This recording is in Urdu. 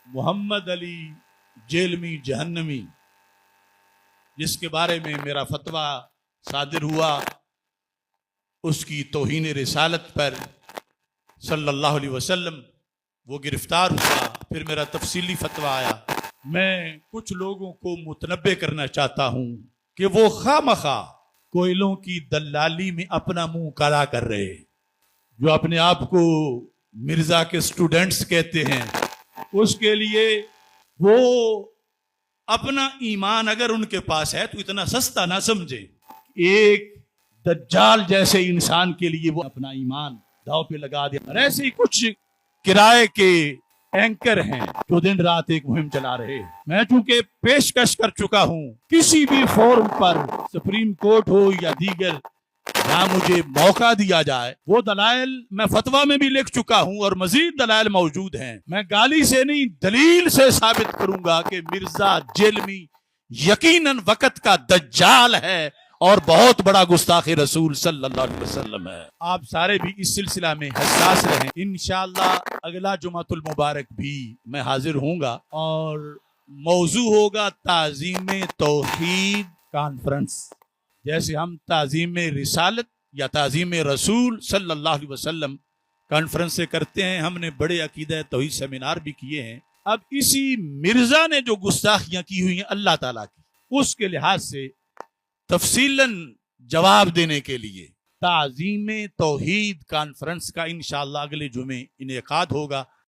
محمد علی جیلمی جہنمی، جس کے بارے میں میرا فتویٰ صادر ہوا، اس کی توہین رسالت پر صلی اللہ علیہ وسلم، وہ گرفتار ہوا، پھر میرا تفصیلی فتویٰ آیا۔ میں کچھ لوگوں کو متنبہ کرنا چاہتا ہوں کہ وہ خواہ کوئلوں کی دلالی میں اپنا منہ کالا کر رہے، جو اپنے آپ کو مرزا کے سٹوڈنٹس کہتے ہیں، اس کے لیے وہ اپنا ایمان اگر ان کے پاس ہے تو اتنا سستا نہ سمجھے۔ ایک دجال جیسے انسان کے لیے وہ اپنا ایمان داؤ پہ لگا دیا۔ اور ایسے ہی کچھ کرائے کے اینکر ہیں جو دن رات ایک مہم چلا رہے۔ میں چونکہ پیشکش کر چکا ہوں، کسی بھی فورم پر، سپریم کورٹ ہو یا دیگر، جہاں مجھے موقع دیا جائے، وہ دلائل میں فتویٰ میں بھی لکھ چکا ہوں اور مزید دلائل موجود ہیں۔ میں گالی سے نہیں، دلیل سے ثابت کروں گا کہ مرزا جیلمی یقیناً وقت کا دجال ہے اور بہت بڑا گستاخ رسول صلی اللہ علیہ وسلم ہے۔ آپ سارے بھی اس سلسلہ میں حساس رہیں۔ انشاءاللہ اگلا جمعۃ المبارک بھی میں حاضر ہوں گا اور موضوع ہوگا تعظیم توحید کانفرنس۔ جیسے ہم تعظیم رسالت یا تعظیم رسول صلی اللہ علیہ وسلم کانفرنس سے کرتے ہیں، ہم نے بڑے عقیدہ توحید سیمینار بھی کیے ہیں۔ اب اسی مرزا نے جو گستاخیاں کی ہوئی ہیں اللہ تعالیٰ کی، اس کے لحاظ سے تفصیلاً جواب دینے کے لیے تعظیم توحید کانفرنس کا انشاءاللہ اگلے جمعے انعقاد ہوگا۔